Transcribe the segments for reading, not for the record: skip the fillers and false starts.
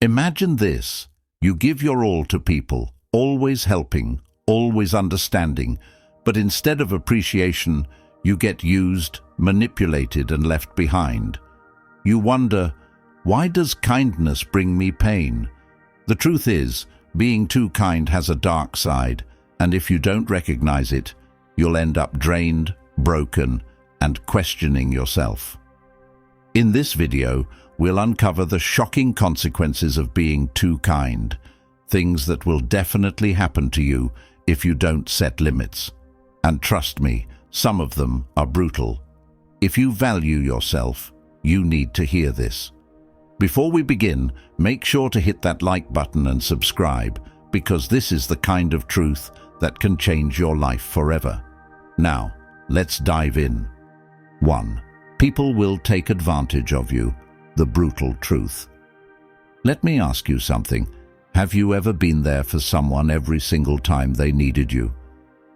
Imagine this. You give your all to people, always helping, always understanding, but instead of appreciation, you get used, manipulated, and left behind. You wonder, why does kindness bring me pain? The truth is, being too kind has a dark side, and if you don't recognize it, you'll end up drained, broken, and questioning yourself. In this video, we'll uncover the shocking consequences of being too kind, things that will definitely happen to you if you don't set limits. And trust me, some of them are brutal. If you value yourself, you need to hear this. Before we begin, make sure to hit that like button and subscribe, because this is the kind of truth that can change your life forever. Now, let's dive in. 1. People will take advantage of you. The brutal truth. Let me ask you something. Have you ever been there for someone every single time they needed you?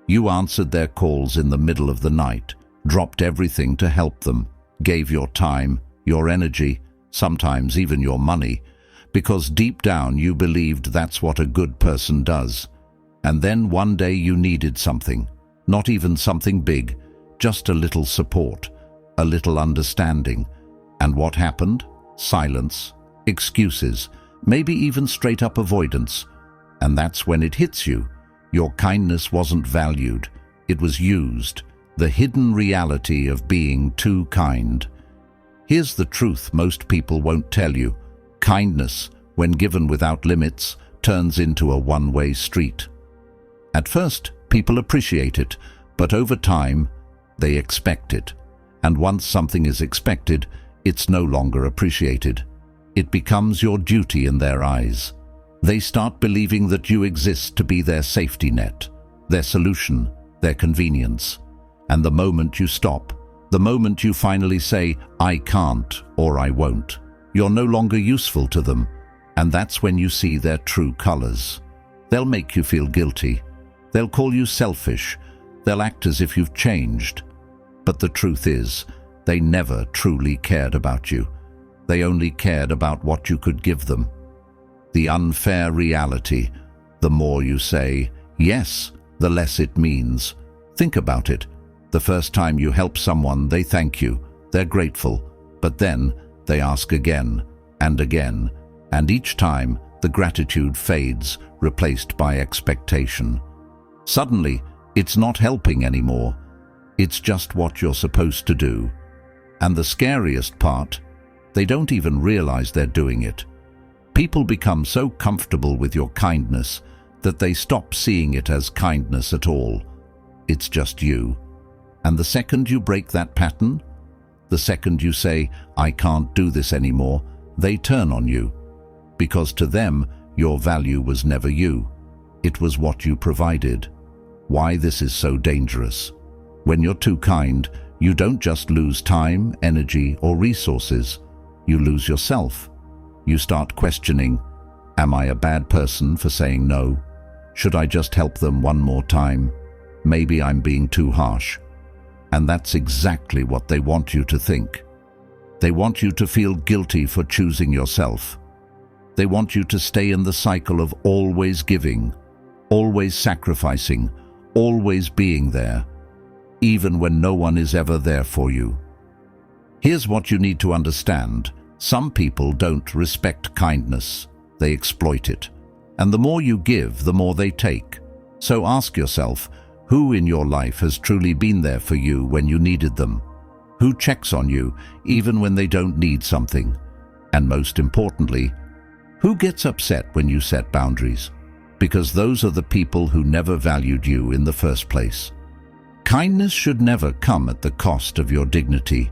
You answered their calls in the middle of the night, dropped everything to help them, gave your time, your energy, sometimes even your money, because deep down you believed that's what a good person does. And then one day you needed something, not even something big, just a little support, a little understanding. And what happened? Silence, excuses, maybe even straight-up avoidance. And that's when it hits you. Your kindness wasn't valued. It was used. The hidden reality of being too kind. Here's the truth most people won't tell you. Kindness, when given without limits, turns into a one-way street. At first, people appreciate it, but over time, they expect it. And once something is expected, it's no longer appreciated. It becomes your duty in their eyes. They start believing that you exist to be their safety net, their solution, their convenience. And the moment you stop, the moment you finally say, I can't or I won't, you're no longer useful to them. And that's when you see their true colors. They'll make you feel guilty. They'll call you selfish. They'll act as if you've changed. But the truth is, they never truly cared about you. They only cared about what you could give them. The unfair reality, the more you say yes, the less it means. Think about it. The first time you help someone, they thank you, they're grateful, but then they ask again and again, and each time the gratitude fades, replaced by expectation. Suddenly, it's not helping anymore. It's just what you're supposed to do. And the scariest part, they don't even realize they're doing it. People become so comfortable with your kindness that they stop seeing it as kindness at all. It's just you. And the second you break that pattern, the second you say, I can't do this anymore, they turn on you. Because to them, your value was never you. It was what you provided. Why this is so dangerous. When you're too kind, you don't just lose time, energy, or resources. You lose yourself. You start questioning, am I a bad person for saying no? Should I just help them one more time? Maybe I'm being too harsh. And that's exactly what they want you to think. They want you to feel guilty for choosing yourself. They want you to stay in the cycle of always giving, always sacrificing, always being there, even when no one is ever there for you. Here's what you need to understand. Some people don't respect kindness. They exploit it. And the more you give, the more they take. So ask yourself, who in your life has truly been there for you when you needed them? Who checks on you even when they don't need something? And most importantly, who gets upset when you set boundaries? Because those are the people who never valued you in the first place. Kindness should never come at the cost of your dignity.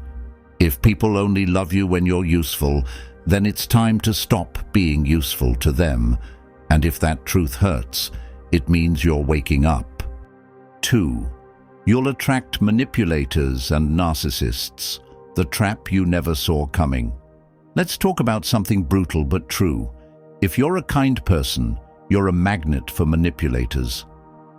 If people only love you when you're useful, then it's time to stop being useful to them. And if that truth hurts, it means you're waking up. 2. You'll attract manipulators and narcissists, the trap you never saw coming. Let's talk about something brutal but true. If you're a kind person, you're a magnet for manipulators.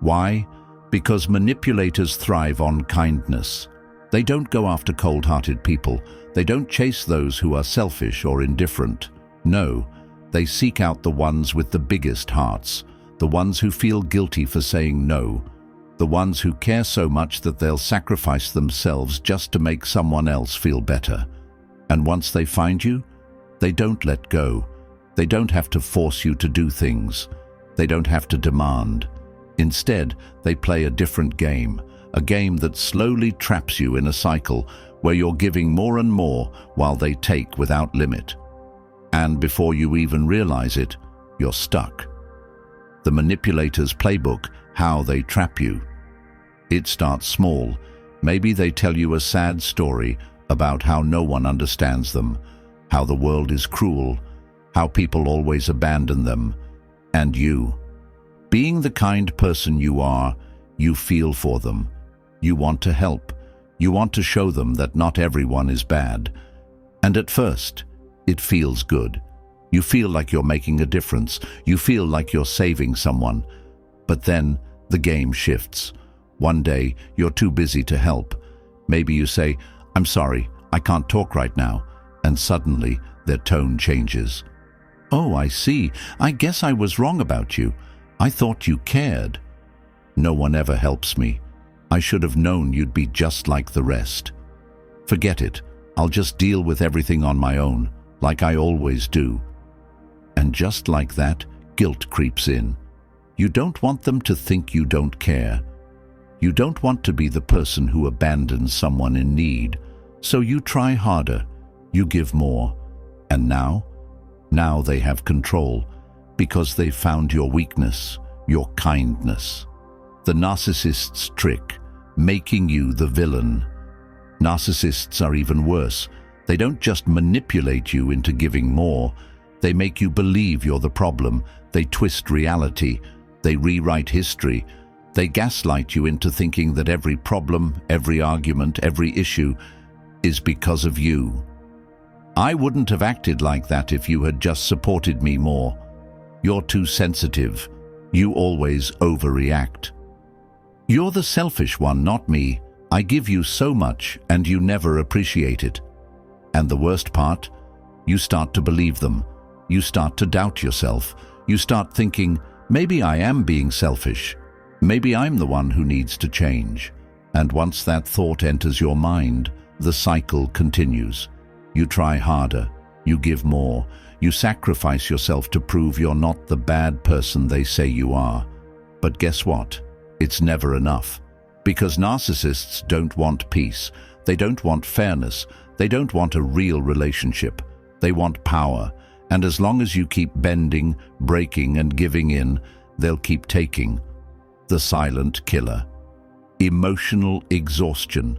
Why? Because manipulators thrive on kindness. They don't go after cold-hearted people. They don't chase those who are selfish or indifferent. No, They seek out the ones with the biggest hearts, the ones who feel guilty for saying no, the ones who care so much that they'll sacrifice themselves just to make someone else feel better. And once they find you, they don't let go. They don't have to force you to do things. They don't have to demand. Instead, they play a different game, a game that slowly traps you in a cycle where you're giving more and more while they take without limit. And before you even realize it, you're stuck. The Manipulators' playbook, how they trap you. It starts small. Maybe they tell you a sad story about how no one understands them, how the world is cruel, how people always abandon them. And you, being the kind person you are, you feel for them. You want to help. You want to show them that not everyone is bad. And at first, it feels good. You feel like you're making a difference. You feel like you're saving someone. But then the game shifts. One day, you're too busy to help. Maybe you say, "I'm sorry, I can't talk right now." And suddenly, their tone changes. "Oh, I see. I guess I was wrong about you. I thought you cared. No one ever helps me. I should have known you'd be just like the rest. Forget it. I'll just deal with everything on my own, like I always do." And just like that, guilt creeps in. You don't want them to think you don't care. You don't want to be the person who abandons someone in need. So you try harder. You give more. And now they have control because they've found your weakness, your kindness. The narcissist's trick, making you the villain. Narcissists are even worse. They don't just manipulate you into giving more. They make you believe you're the problem. They twist reality. They rewrite history. They gaslight you into thinking that every problem, every argument, every issue is because of you. "I wouldn't have acted like that if you had just supported me more. You're too sensitive. You always overreact. You're the selfish one, not me. I give you so much and you never appreciate it." And the worst part, you start to believe them. You start to doubt yourself. You start thinking, maybe I am being selfish. Maybe I'm the one who needs to change. And once that thought enters your mind, the cycle continues. You try harder. You give more. You sacrifice yourself to prove you're not the bad person they say you are. But guess what? It's never enough. Because narcissists don't want peace. They don't want fairness. They don't want a real relationship. They want power. And as long as you keep bending, breaking, and giving in, they'll keep taking. The silent killer. Emotional exhaustion.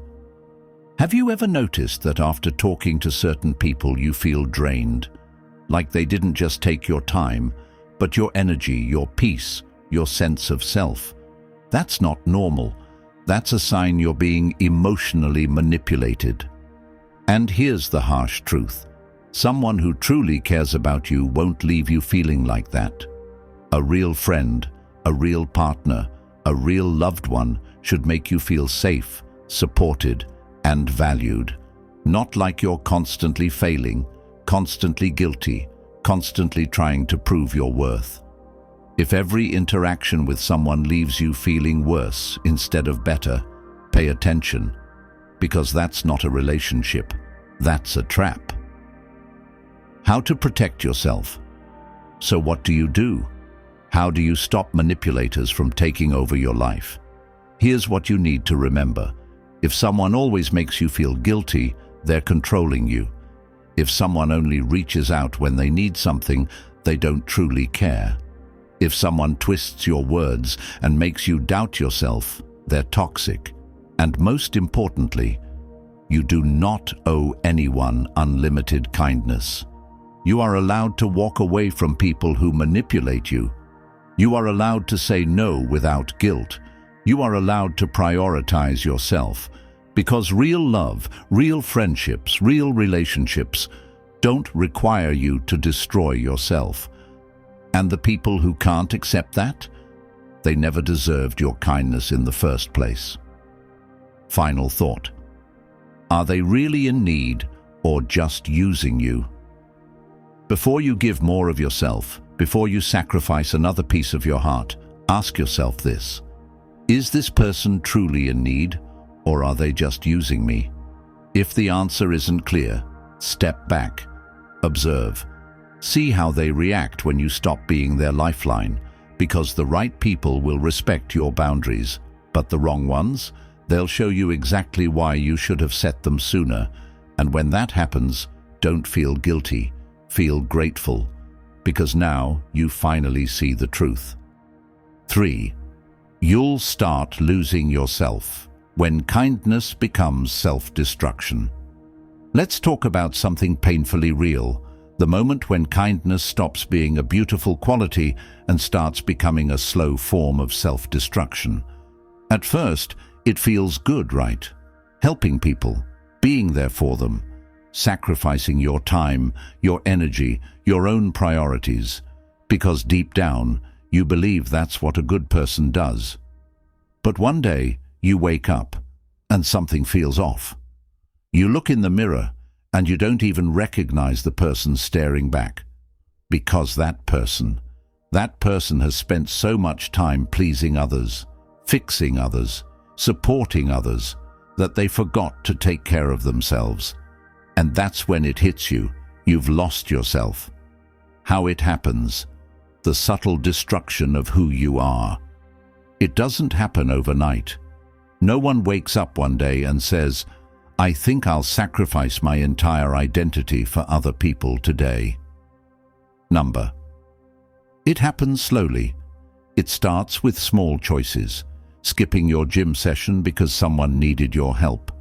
Have you ever noticed that after talking to certain people you feel drained? Like they didn't just take your time, but your energy, your peace, your sense of self. That's not normal. That's a sign you're being emotionally manipulated. And here's the harsh truth. Someone who truly cares about you won't leave you feeling like that. A real friend, a real partner, a real loved one should make you feel safe, supported, and valued. Not like you're constantly failing, constantly guilty, constantly trying to prove your worth. If every interaction with someone leaves you feeling worse instead of better, pay attention, because that's not a relationship, that's a trap. How to protect yourself. So what do you do? How do you stop manipulators from taking over your life? Here's what you need to remember. If someone always makes you feel guilty, they're controlling you. If someone only reaches out when they need something, they don't truly care. If someone twists your words and makes you doubt yourself, they're toxic. And most importantly, you do not owe anyone unlimited kindness. You are allowed to walk away from people who manipulate you. You are allowed to say no without guilt. You are allowed to prioritize yourself. Because real love, real friendships, real relationships don't require you to destroy yourself. And the people who can't accept that, they never deserved your kindness in the first place. Final thought. Are they really in need or just using you? Before you give more of yourself, before you sacrifice another piece of your heart, ask yourself this: is this person truly in need, or are they just using me? If the answer isn't clear, step back, observe. See how they react when you stop being their lifeline, because the right people will respect your boundaries, but the wrong ones, they'll show you exactly why you should have set them sooner. And when that happens, don't feel guilty, feel grateful, because now you finally see the truth. 3. You'll start losing yourself when kindness becomes self-destruction. Let's talk about something painfully real, the moment when kindness stops being a beautiful quality and starts becoming a slow form of self-destruction. At first, it feels good, right? Helping people, being there for them, sacrificing your time, your energy, your own priorities, because deep down, you believe that's what a good person does. But one day, you wake up, and something feels off. You look in the mirror, and you don't even recognize the person staring back. Because that person has spent so much time pleasing others, fixing others, supporting others, that they forgot to take care of themselves. And that's when it hits you. You've lost yourself. How it happens. The subtle destruction of who you are. It doesn't happen overnight. No one wakes up one day and says, "I think I'll sacrifice my entire identity for other people today." It happens slowly. It starts with small choices. Skipping your gym session because someone needed your help.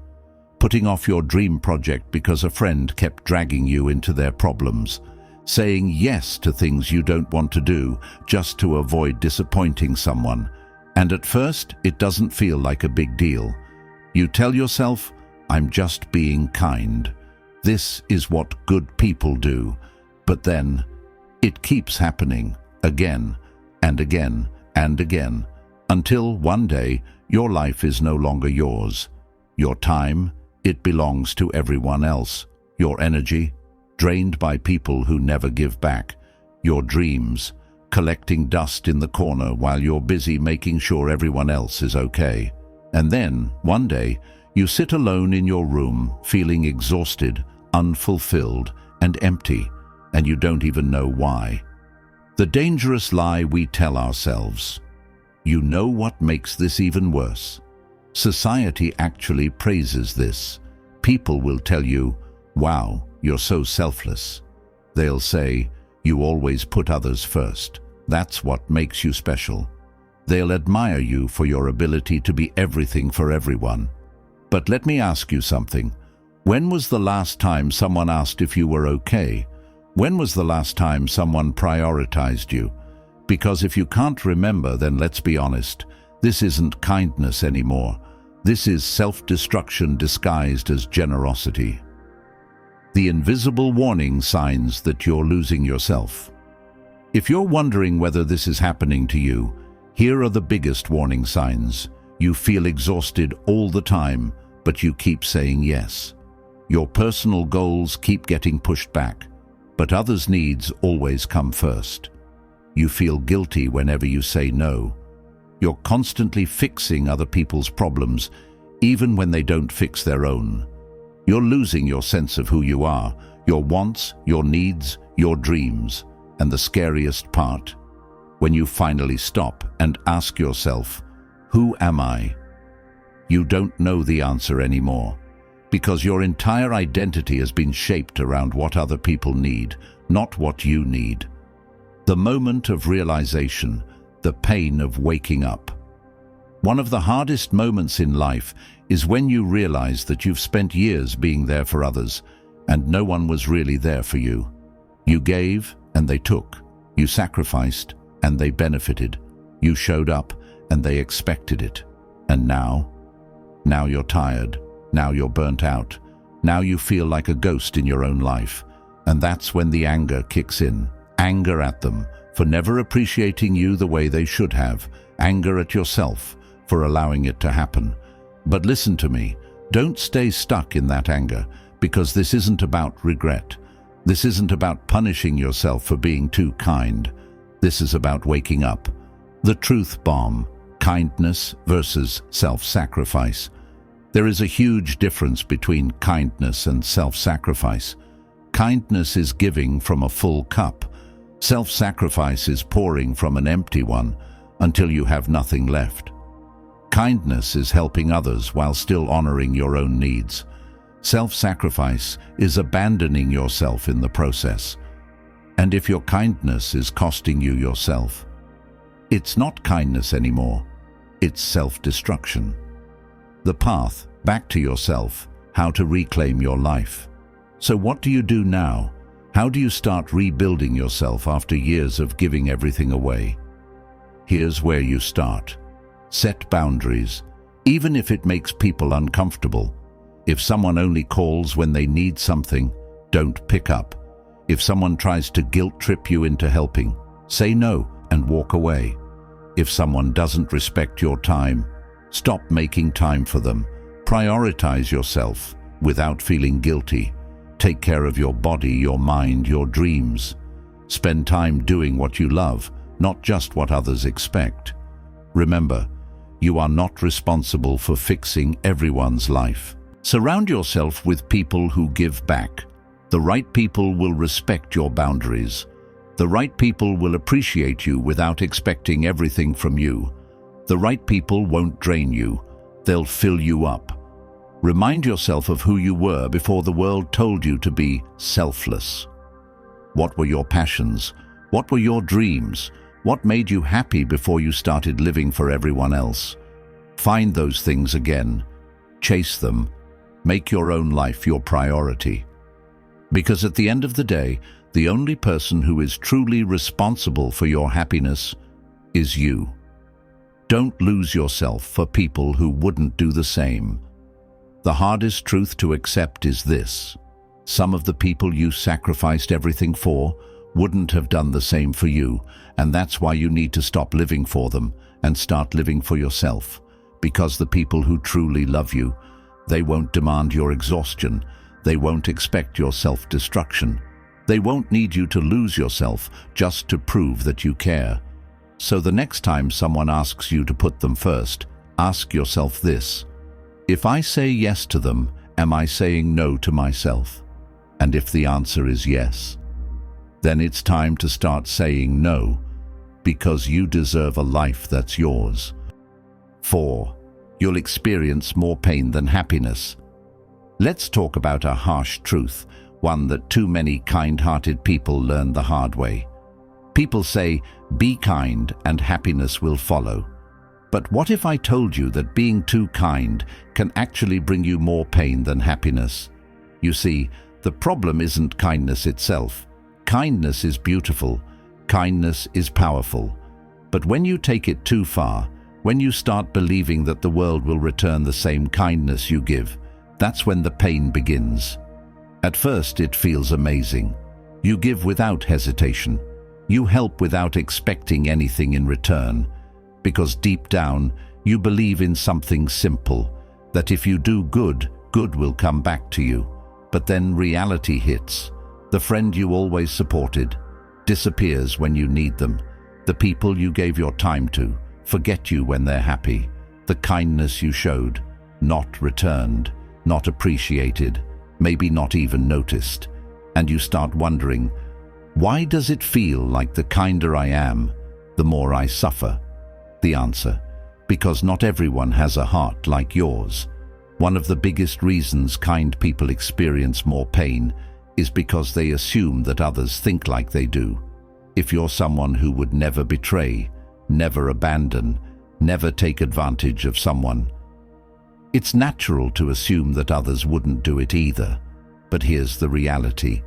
Putting off your dream project because a friend kept dragging you into their problems. Saying yes to things you don't want to do just to avoid disappointing someone. And at first, it doesn't feel like a big deal. You tell yourself, "I'm just being kind. This is what good people do." But then, it keeps happening again and again and again, until one day, your life is no longer yours. Your time, it belongs to everyone else. Your energy, drained by people who never give back. Your dreams, collecting dust in the corner while you're busy making sure everyone else is okay. And then, one day, you sit alone in your room, feeling exhausted, unfulfilled, and empty, and you don't even know why. The dangerous lie we tell ourselves. You know what makes this even worse? Society actually praises this. People will tell you, "Wow, you're so selfless." They'll say, "You always put others first. That's what makes you special." They'll admire you for your ability to be everything for everyone. But let me ask you something. When was the last time someone asked if you were okay? When was the last time someone prioritized you? Because if you can't remember, then let's be honest, this isn't kindness anymore. This is self-destruction disguised as generosity. The invisible warning signs that you're losing yourself. If you're wondering whether this is happening to you, here are the biggest warning signs. You feel exhausted all the time, but you keep saying yes. Your personal goals keep getting pushed back, but others' needs always come first. You feel guilty whenever you say no. You're constantly fixing other people's problems, even when they don't fix their own. You're losing your sense of who you are, your wants, your needs, your dreams. And the scariest part, when you finally stop and ask yourself, "Who am I?" You don't know the answer anymore, because your entire identity has been shaped around what other people need, not what you need. The moment of realization, the pain of waking up. One of the hardest moments in life is when you realize that you've spent years being there for others, and no one was really there for you. You gave, and they took. You sacrificed, and they benefited. You showed up, and they expected it. And now you're tired. Now you're burnt out. Now you feel like a ghost in your own life. And that's when the anger kicks in. Anger at them for never appreciating you the way they should have. Anger at yourself for allowing it to happen. But listen to me. Don't stay stuck in that anger, because this isn't about regret. This isn't about punishing yourself for being too kind. This is about waking up. The truth bomb: kindness versus self-sacrifice. There is a huge difference between kindness and self-sacrifice. Kindness is giving from a full cup. Self-sacrifice is pouring from an empty one until you have nothing left. Kindness is helping others while still honoring your own needs. Self-sacrifice is abandoning yourself in the process. And if your kindness is costing you yourself, it's not kindness anymore, it's self-destruction. The path back to yourself: how to reclaim your life. So what do you do now? How do you start rebuilding yourself after years of giving everything away? Here's where you start. Set boundaries, even if it makes people uncomfortable. If someone only calls when they need something, don't pick up. If someone tries to guilt trip you into helping, say no and walk away. If someone doesn't respect your time, stop making time for them. Prioritize yourself without feeling guilty. Take care of your body, your mind, your dreams. Spend time doing what you love, not just what others expect. Remember, you are not responsible for fixing everyone's life. Surround yourself with people who give back. The right people will respect your boundaries. The right people will appreciate you without expecting everything from you. The right people won't drain you. They'll fill you up. Remind yourself of who you were before the world told you to be selfless. What were your passions? What were your dreams? What made you happy before you started living for everyone else? Find those things again. Chase them. Make your own life your priority. Because at the end of the day, the only person who is truly responsible for your happiness is you. Don't lose yourself for people who wouldn't do the same. The hardest truth to accept is this: some of the people you sacrificed everything for wouldn't have done the same for you, and that's why you need to stop living for them and start living for yourself. Because the people who truly love you, they won't demand your exhaustion. They won't expect your self-destruction. They won't need you to lose yourself just to prove that you care. So the next time someone asks you to put them first, ask yourself this: if I say yes to them, am I saying no to myself? And if the answer is yes, then it's time to start saying no, because you deserve a life that's yours. 4. You'll experience more pain than happiness. Let's talk about a harsh truth, one that too many kind-hearted people learn the hard way. People say, be kind and happiness will follow. But what if I told you that being too kind can actually bring you more pain than happiness? You see, the problem isn't kindness itself. Kindness is beautiful. Kindness is powerful. But when you take it too far, when you start believing that the world will return the same kindness you give, that's when the pain begins. At first, it feels amazing. You give without hesitation. You help without expecting anything in return. Because deep down, you believe in something simple, that if you do good, good will come back to you. But then reality hits. The friend you always supported disappears when you need them. The people you gave your time to forget you when they're happy. The kindness you showed, not returned, not appreciated, maybe not even noticed. And you start wondering, why does it feel like the kinder I am, the more I suffer? The answer: because not everyone has a heart like yours. One of the biggest reasons kind people experience more pain is because they assume that others think like they do. If you're someone who would never betray, never abandon, never take advantage of someone, it's natural to assume that others wouldn't do it either. But here's the reality.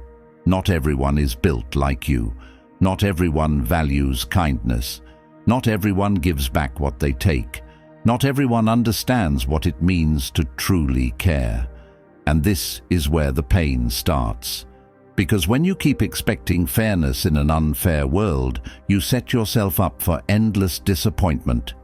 Not everyone is built like you. Not everyone values kindness. Not everyone gives back what they take. Not everyone understands what it means to truly care. And this is where the pain starts. Because when you keep expecting fairness in an unfair world, you set yourself up for endless disappointment.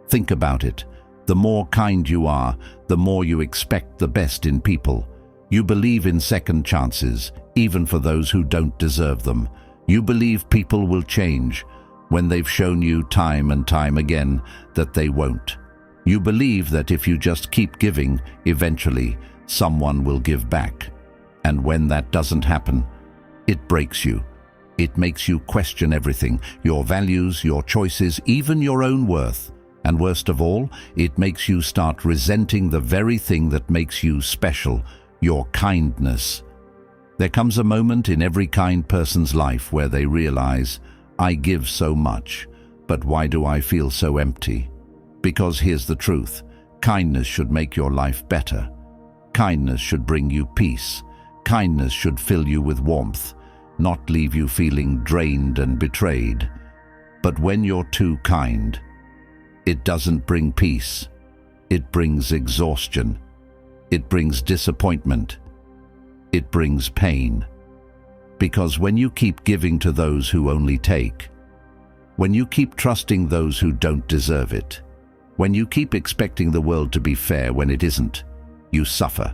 Think about it. The more kind you are, the more you expect the best in people. You believe in second chances, even for those who don't deserve them. You believe people will change when they've shown you time and time again that they won't. You believe that if you just keep giving, eventually someone will give back. And when that doesn't happen, it breaks you. It makes you question everything, your values, your choices, even your own worth. And worst of all, it makes you start resenting the very thing that makes you special, your kindness. There comes a moment in every kind person's life where they realize, I give so much, but why do I feel so empty? Because here's the truth, kindness should make your life better. Kindness should bring you peace. Kindness should fill you with warmth, not leave you feeling drained and betrayed. But when you're too kind, it doesn't bring peace. It brings exhaustion. It brings disappointment. It brings pain. Because when you keep giving to those who only take, when you keep trusting those who don't deserve it, when you keep expecting the world to be fair when it isn't, you suffer.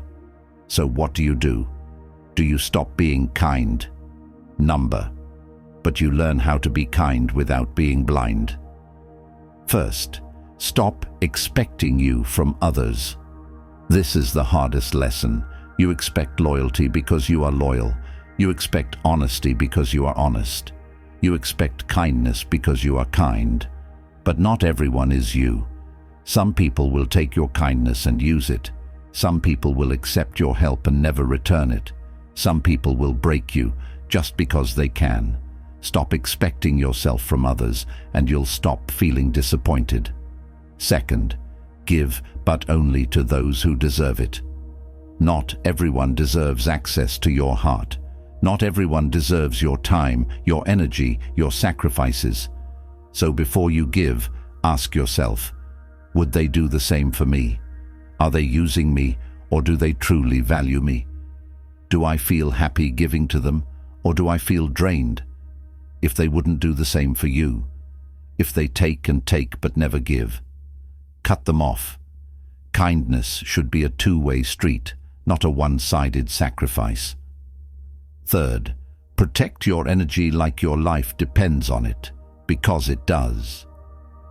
So what do? Do you stop being kind? Number. But you learn how to be kind without being blind. First, stop expecting you from others. This is the hardest lesson. You expect loyalty because you are loyal. You expect honesty because you are honest. You expect kindness because you are kind. But not everyone is you. Some people will take your kindness and use it. Some people will accept your help and never return it. Some people will break you just because they can. Stop expecting yourself from others and you'll stop feeling disappointed. Second, give, but only to those who deserve it. Not everyone deserves access to your heart. Not everyone deserves your time, your energy, your sacrifices. So before you give, ask yourself, would they do the same for me? Are they using me, or do they truly value me? Do I feel happy giving to them, or do I feel drained? If they wouldn't do the same for you, if they take and take but never give, cut them off. Kindness should be a two-way street, not a one-sided sacrifice. Third, protect your energy like your life depends on it, because it does.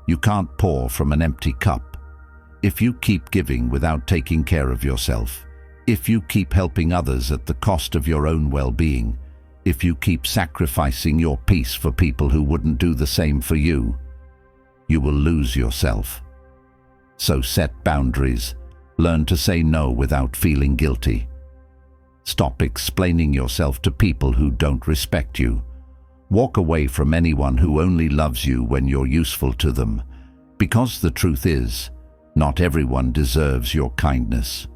You can't pour from an empty cup. If you keep giving without taking care of yourself, if you keep helping others at the cost of your own well-being, if you keep sacrificing your peace for people who wouldn't do the same for you, you will lose yourself. So set boundaries. Learn to say no without feeling guilty. Stop explaining yourself to people who don't respect you. Walk away from anyone who only loves you when you're useful to them. Because the truth is, not everyone deserves your kindness.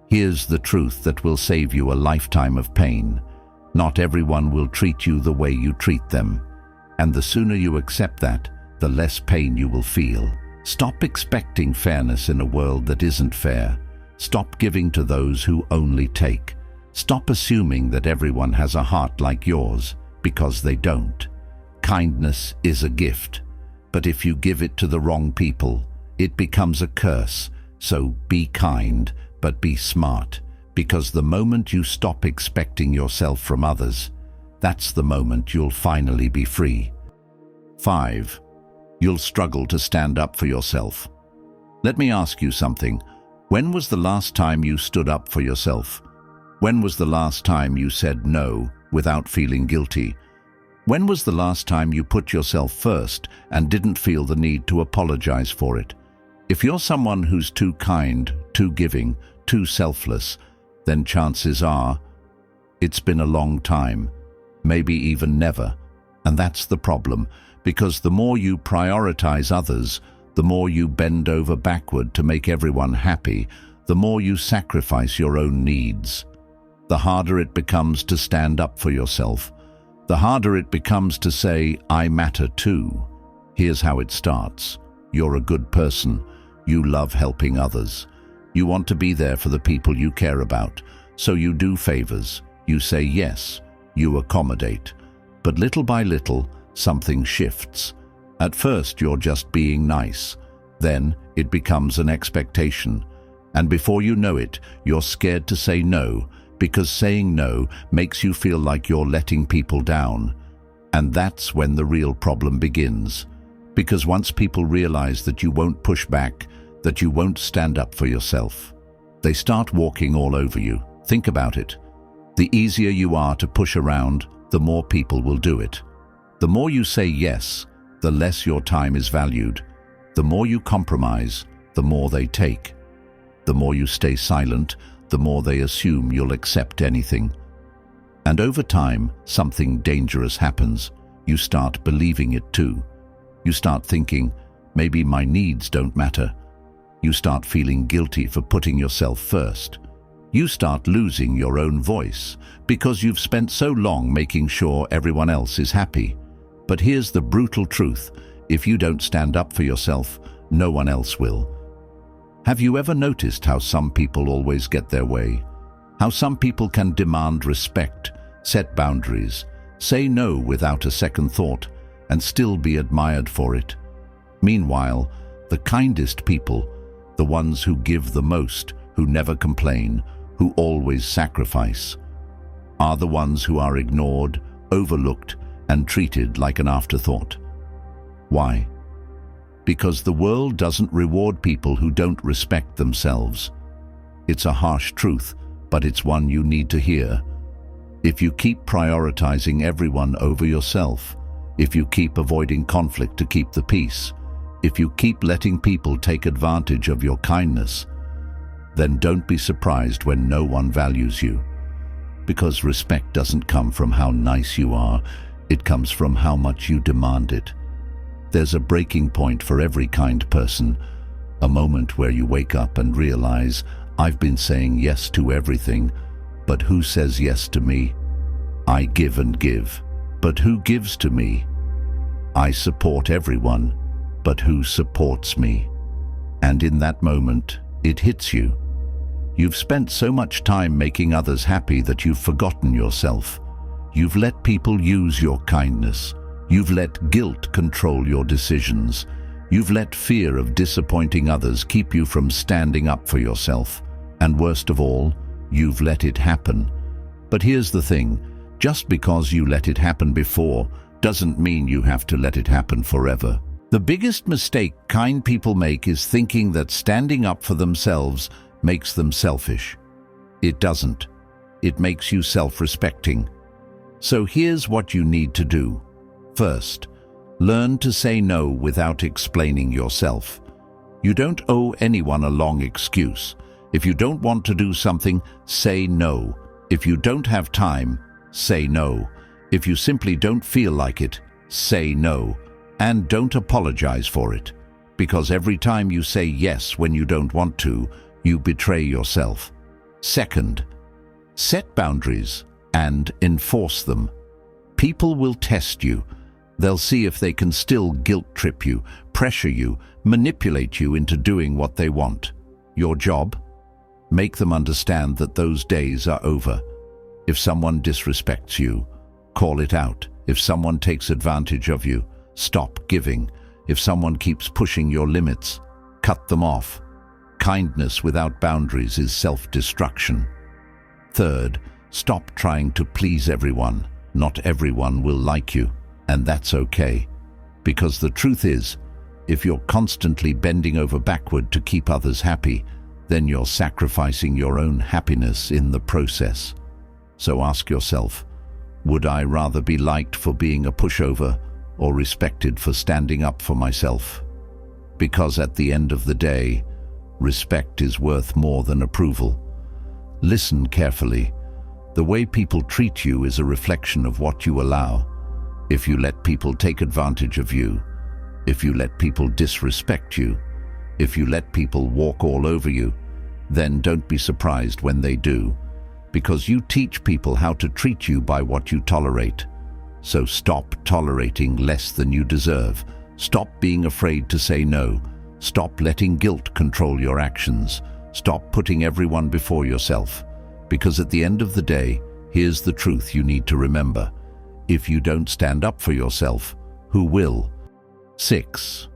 Here's the truth that will save you a lifetime of pain. Not everyone will treat you the way you treat them. And the sooner you accept that, the less pain you will feel. Stop expecting fairness in a world that isn't fair. Stop giving to those who only take. Stop assuming that everyone has a heart like yours, because they don't. Kindness is a gift, but if you give it to the wrong people, it becomes a curse. So be kind, but be smart, because the moment you stop expecting yourself from others, that's the moment you'll finally be free. 5. You'll struggle to stand up for yourself. Let me ask you something. When was the last time you stood up for yourself? When was the last time you said no without feeling guilty? When was the last time you put yourself first and didn't feel the need to apologize for it? If you're someone who's too kind, too giving, too selfless, then chances are it's been a long time, maybe even never. And that's the problem, because the more you prioritize others, the more you bend over backward to make everyone happy, the more you sacrifice your own needs. The harder it becomes to stand up for yourself. The harder it becomes to say, I matter too. Here's how it starts. You're a good person. You love helping others. You want to be there for the people you care about. So you do favors. You say yes. You accommodate. But little by little, something shifts. At first, you're just being nice. Then it becomes an expectation. And before you know it, you're scared to say no, because saying no makes you feel like you're letting people down. And that's when the real problem begins. Because once people realize that you won't push back, that you won't stand up for yourself, they start walking all over you. Think about it. The easier you are to push around, the more people will do it. The more you say yes, the less your time is valued. The more you compromise, the more they take. The more you stay silent, the more they assume you'll accept anything. And over time, something dangerous happens. You start believing it too. You start thinking, maybe my needs don't matter. You start feeling guilty for putting yourself first. You start losing your own voice because you've spent so long making sure everyone else is happy. But here's the brutal truth. If you don't stand up for yourself, no one else will. Have you ever noticed how some people always get their way? How some people can demand respect, set boundaries, say no without a second thought, and still be admired for it? Meanwhile, the kindest people, the ones who give the most, who never complain, who always sacrifice, are the ones who are ignored, overlooked, and treated like an afterthought. Why? Because the world doesn't reward people who don't respect themselves. It's a harsh truth, but it's one you need to hear. If you keep prioritizing everyone over yourself, if you keep avoiding conflict to keep the peace, if you keep letting people take advantage of your kindness, then don't be surprised when no one values you. Because respect doesn't come from how nice you are, it comes from how much you demand it. There's a breaking point for every kind person, a moment where you wake up and realize, I've been saying yes to everything, but who says yes to me? I give and give, but who gives to me? I support everyone, but who supports me? And in that moment, it hits you. You've spent so much time making others happy that you've forgotten yourself. You've let people use your kindness. You've let guilt control your decisions. You've let fear of disappointing others keep you from standing up for yourself. And worst of all, you've let it happen. But here's the thing, just because you let it happen before doesn't mean you have to let it happen forever. The biggest mistake kind people make is thinking that standing up for themselves makes them selfish. It doesn't. It makes you self-respecting. So here's what you need to do. First, learn to say no without explaining yourself. You don't owe anyone a long excuse. If you don't want to do something, say no. If you don't have time, say no. If you simply don't feel like it, say no. And don't apologize for it. Because every time you say yes when you don't want to, you betray yourself. Second, set boundaries and enforce them. People will test you. They'll see if they can still guilt trip you, pressure you, manipulate you into doing what they want. Your job? Make them understand that those days are over. If someone disrespects you, call it out. If someone takes advantage of you, stop giving. If someone keeps pushing your limits, cut them off. Kindness without boundaries is self-destruction. Third, stop trying to please everyone. Not everyone will like you, and that's okay. Because the truth is, if you're constantly bending over backward to keep others happy, then you're sacrificing your own happiness in the process. So ask yourself, would I rather be liked for being a pushover or respected for standing up for myself? Because at the end of the day, respect is worth more than approval. Listen carefully. The way people treat you is a reflection of what you allow. If you let people take advantage of you, if you let people disrespect you, if you let people walk all over you, then don't be surprised when they do, because you teach people how to treat you by what you tolerate. So stop tolerating less than you deserve. Stop being afraid to say no. Stop letting guilt control your actions. Stop putting everyone before yourself. Because at the end of the day, here's the truth you need to remember. If you don't stand up for yourself, who will? 6.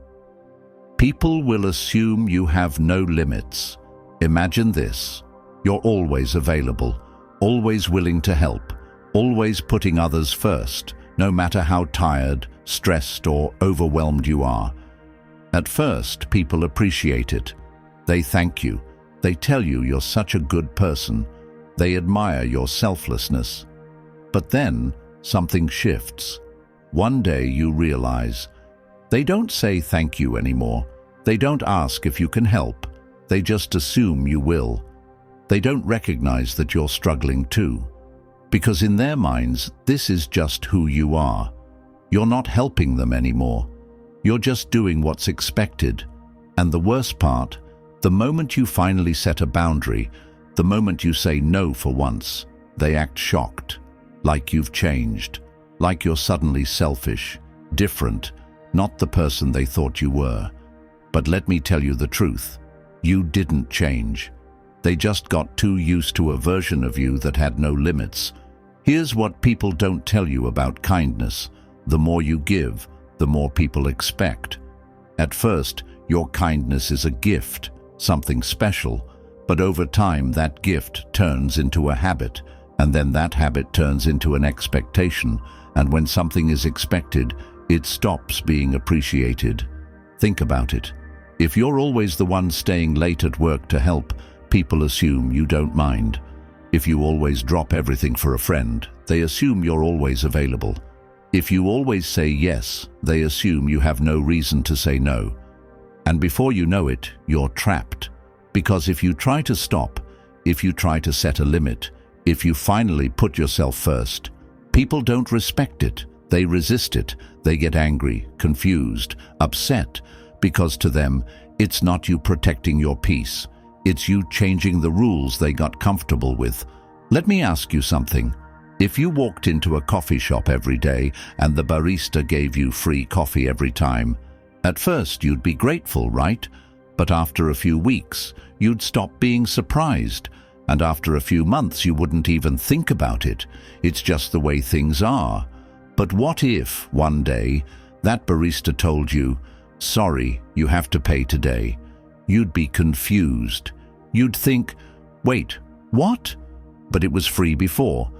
People will assume you have no limits. Imagine this. You're always available, always willing to help, always putting others first, no matter how tired, stressed, or overwhelmed you are. At first, people appreciate it. They thank you. They tell you you're such a good person. They admire your selflessness. But then, something shifts. One day you realize they don't say thank you anymore. They don't ask if you can help. They just assume you will. They don't recognize that you're struggling too. Because in their minds, this is just who you are. You're not helping them anymore. You're just doing what's expected. And the worst part, the moment you finally set a boundary, the moment you say no for once, they act shocked, like you've changed, like you're suddenly selfish, different, not the person they thought you were. But let me tell you the truth. You didn't change. They just got too used to a version of you that had no limits. Here's what people don't tell you about kindness. The more you give, the more people expect. At first, your kindness is a gift, something special, but over time that gift turns into a habit, and then that habit turns into an expectation, and when something is expected, it stops being appreciated. Think about it. If you're always the one staying late at work to help, people assume you don't mind. If you always drop everything for a friend, they assume you're always available. If you always say yes, they assume you have no reason to say no. And before you know it, you're trapped. Because if you try to stop, if you try to set a limit, if you finally put yourself first, people don't respect it. They resist it. They get angry, confused, upset, because to them, it's not you protecting your peace. It's you changing the rules they got comfortable with. Let me ask you something. If you walked into a coffee shop every day and the barista gave you free coffee every time, at first you'd be grateful, right? But after a few weeks, you'd stop being surprised. And after a few months, you wouldn't even think about it. It's just the way things are. But what if, one day, that barista told you, "Sorry, you have to pay today"? You'd be confused. You'd think, "Wait, what?" But it was free before.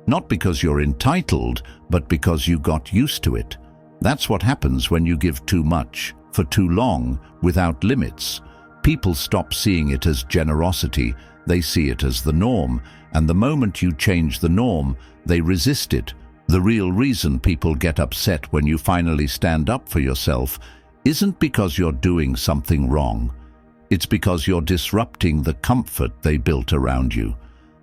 Not because you're entitled, but because you got used to it. That's what happens when you give too much, for too long, without limits. People stop seeing it as generosity. They see it as the norm, and the moment you change the norm, they resist it. The real reason people get upset when you finally stand up for yourself isn't because you're doing something wrong. It's because you're disrupting the comfort they built around you.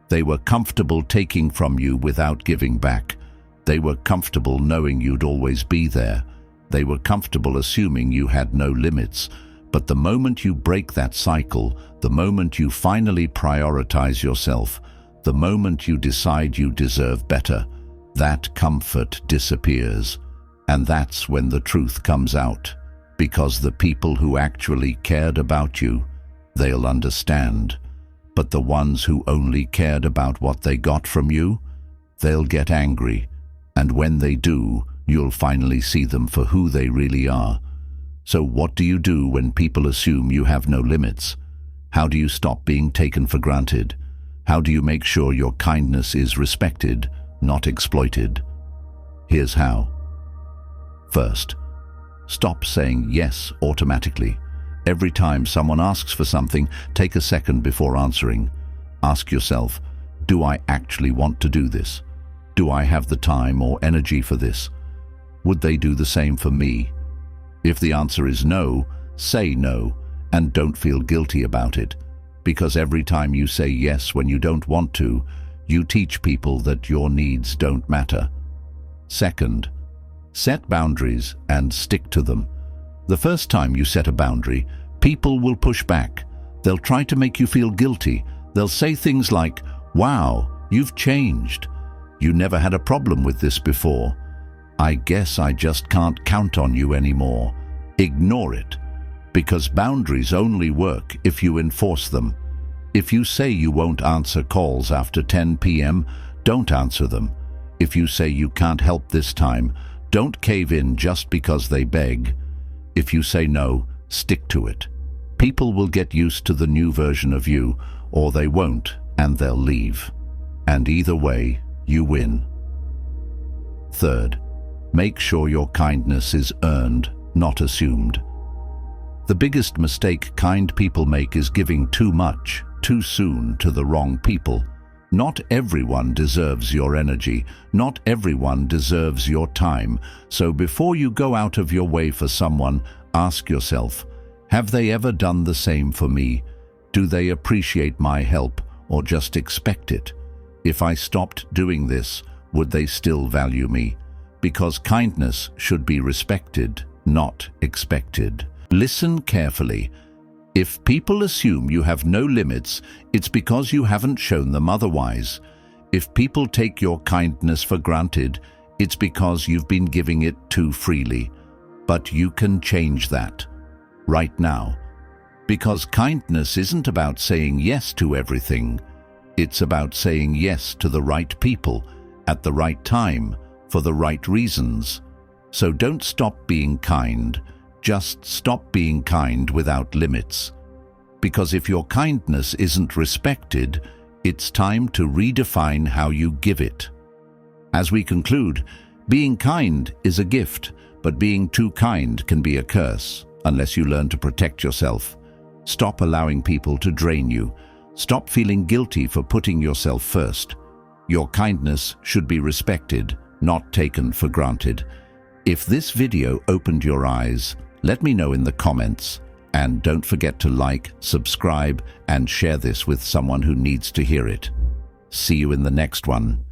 They were comfortable taking from you without giving back. They were comfortable knowing you'd always be there. They were comfortable assuming you had no limits. But the moment you break that cycle, the moment you finally prioritize yourself, the moment you decide you deserve better, that comfort disappears. And that's when the truth comes out. Because the people who actually cared about you, they'll understand. But the ones who only cared about what they got from you, they'll get angry. And when they do, you'll finally see them for who they really are. So what do you do when people assume you have no limits? How do you stop being taken for granted? How do you make sure your kindness is respected, not exploited? Here's how. First, stop saying yes automatically. Every time someone asks for something, take a second before answering. Ask yourself, do I actually want to do this? Do I have the time or energy for this? Would they do the same for me? If the answer is no, say no, and don't feel guilty about it. Because every time you say yes when you don't want to, you teach people that your needs don't matter. Second, set boundaries and stick to them. The first time you set a boundary, people will push back. They'll try to make you feel guilty. They'll say things like, "Wow, you've changed. You never had a problem with this before. I guess I just can't count on you anymore." Ignore it, because boundaries only work if you enforce them. If you say you won't answer calls after 10 p.m., don't answer them. If you say you can't help this time, don't cave in just because they beg. If you say no, stick to it. People will get used to the new version of you, or they won't, and they'll leave. And either way, you win. Third, make sure your kindness is earned, not assumed. The biggest mistake kind people make is giving too much, too soon to the wrong people. Not everyone deserves your energy. Not everyone deserves your time. So before you go out of your way for someone, ask yourself, have they ever done the same for me? Do they appreciate my help or just expect it? If I stopped doing this, would they still value me? Because kindness should be respected, not expected. Listen carefully. If people assume you have no limits, it's because you haven't shown them otherwise. If people take your kindness for granted, it's because you've been giving it too freely. But you can change that right now. Because kindness isn't about saying yes to everything. It's about saying yes to the right people, at the right time, for the right reasons. So don't stop being kind. Just stop being kind without limits. Because if your kindness isn't respected, it's time to redefine how you give it. As we conclude, being kind is a gift, but being too kind can be a curse, unless you learn to protect yourself. Stop allowing people to drain you. Stop feeling guilty for putting yourself first. Your kindness should be respected, not taken for granted. If this video opened your eyes, let me know in the comments. And don't forget to like, subscribe, and share this with someone who needs to hear it. See you in the next one.